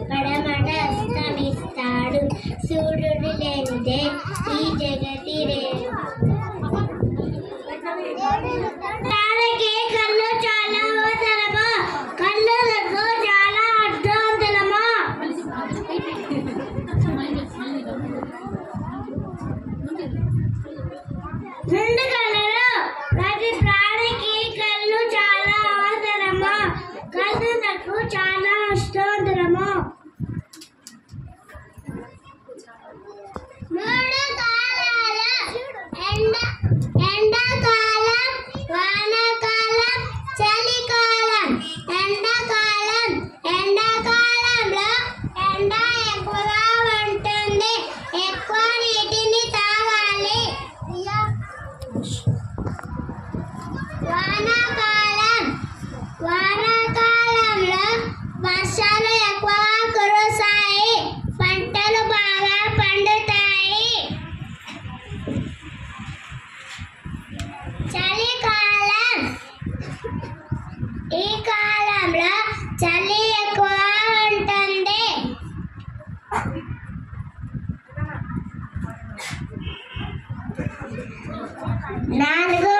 పడమట అస్తమిస్తాడు. సూర్యుడు లేనిదే ఈ జగతి లేదు. ప్రాణికి కళ్ళు చాలా అవసరమా, కళ్ళకు చాలా అర్థవంతులమా. రెండు కళ్ళలో ప్రతి ప్రాణికి కళ్ళు చాలా అవసరమా, కళ్ళకు చాలా అర్థవంతులమా. మూడు కాలాల ఎండాకాలం, వానాకాలం, చలికాలం. ఎండాకాలంలో ఎండ ఎక్కువగా ఉంటుంది, ఎక్కువ నీటిని తాగాలి. వానాకాలంలో వర్షాలు ఎక్కువగా కురుస్తాయి, పంటలు బాగా పండుతాయి. చలికాలం, ఈ కాలంలో చలి ఎక్కువగా ఉంటుంది. నాలుగు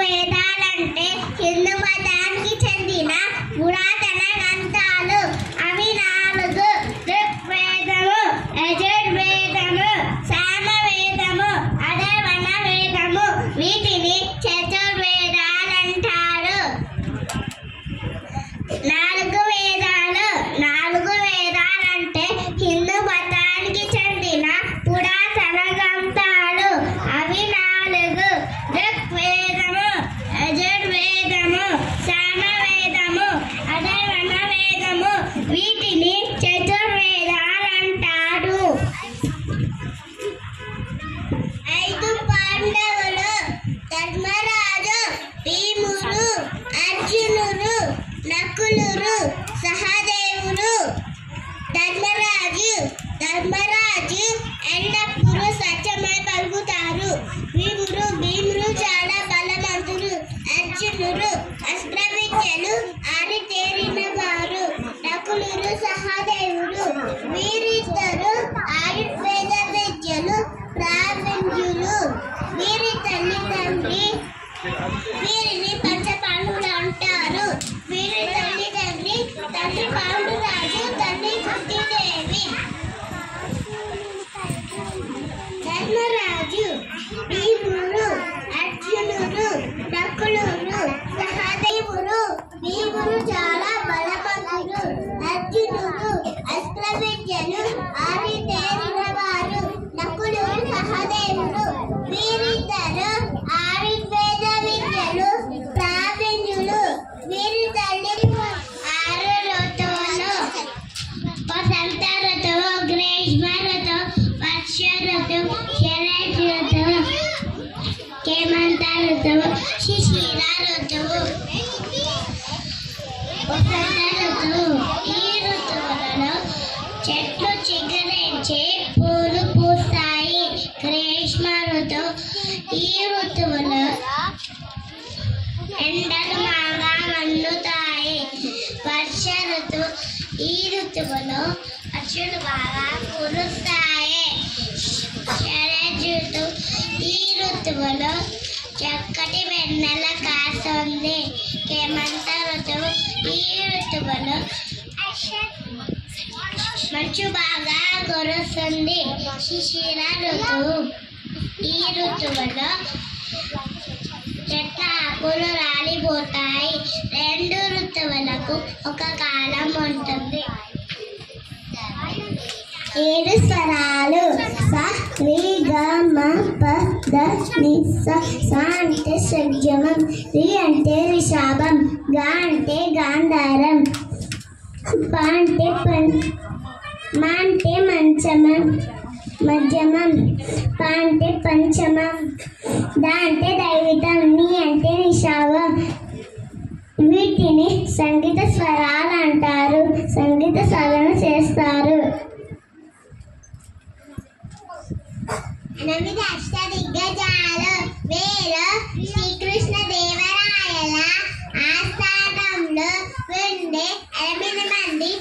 వేదాలంటే హిందూ మతానికి చెందిన పురాతన గ్రంథాలు. అవి నాలుగు: ఋగ్వేదము, యజుర్వేదము, సామవేదము, అథర్వణ వేదము. వీటిని చతుర్వేదాలంటారు. నాలుగు వేదాలంటే హిందూ మతానికి చెందిన పురాతన గ్రంథాలు. అవి నాలుగు: ఋగ్వేదము, యజుర్వేదము, సామవేదము, అథర్వణ వేదము. వీటిని చతుర్వేదాలంటారు. 5 పాండవులు: ధర్మరాజు, భీముడు, అర్జునుడు, నకులుడు, సహదేవుడు. ధర్మరాజు ఎల్లప్పుడూ సత్యమై పలుకుతారు. భీముడు చాలా బలవంతుడు. అర్జునుడు అస్త్ర విద్యలు ఆరితేరిన వారు. నకులుడు, సహదేవుడు వీరిద్దరు ఆయుర్వేద విద్యలు ప్రావీణ్యులు. వీరి తల్లిదండ్రి వీరిని పంచపాండవులు అంటారు. వీరి తల్లిదండ్రి తండ్రి పాండురాజు, తల్లి కుంతీదేవి. ధర్మరాజు, భీముడు, అర్జునుడు, నకులుడు, సహదేవుడు. భీముడు చాలా బలవంతుడు. అర్జునుడు అస్త్ర విద్యలు ఆరితేరిన వారు. నకులుడు, సహదేవుడు వీరిద్దరు ఆయుర్వేద విద్యలు ప్రావీణ్యులు. వీరి తల్లి 6 ఋతువులు: వసంత ఋతువు, గ్రీష్మ ఋతువు, వర్ష ఋతువు, శరత్ ఋతువు, హేమంత ఋతువు, శిశిర ఋతువు. వసంత ఋతువు, ఈ ఋతువులలో చెట్లు చిగురించి పూలు పూస్తాయి. గ్రీష్మ ఋతువు, ఈ ఋతువులో ఎండలు బాగా మండుతాయి. వర్ష ఋతువు, ఈ ఋతువులో వర్షాలు బాగా కురుస్తాయి. శరత్ ఋతువు, ఈ ఋతువులో చక్కటి వెన్నెల కాస్తుంది. హేమంత ఋతువు, ఈ ఋతువులో మంచు బాగా కురుస్తుంది. శిశిర ఋతువు, ఈ ఋతువులో చెట్ల ఆకులు రాలిపోతాయి. 2 ఋతువులకు ఒక కాలం ఉంటుంది. 7 స్వరాలు: స, రి, గ, మ, ప, ద, ని, స. స అంటే షడ్జమం, రి అంటే రిషభం, గ అంటే గాంధారం, ప అంటే మ అంటే మధ్యమం, ప అంటే పంచమం, ద అంటే దైవితం, ని అంటే నిషావం. వీటిని సంగీత స్వరాలు అంటారు. సంగీత సాధన చేస్తారు. 8 అష్టదిగ్గజాలు. వీరు శ్రీకృష్ణ దేవరాయల ఆస్థానంలో ఉండే 8 మంది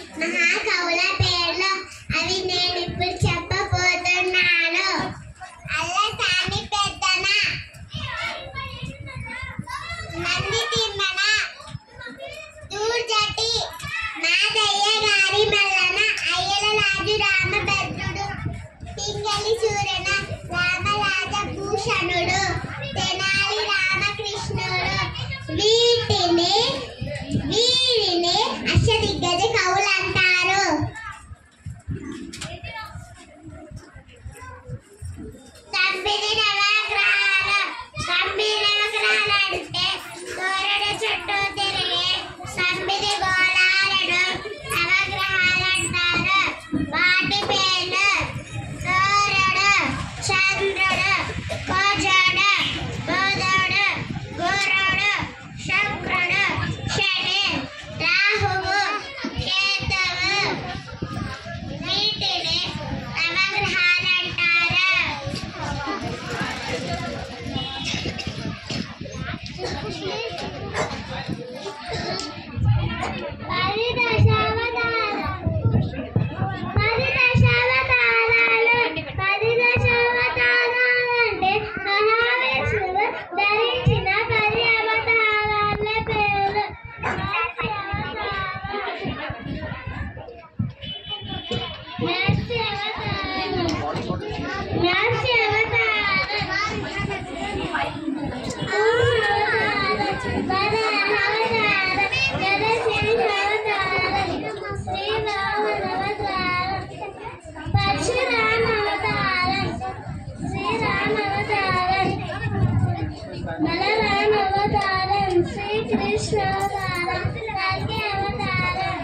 రామవతారం శ్రీకృష్ణ అవతారం కల్కి అవతారం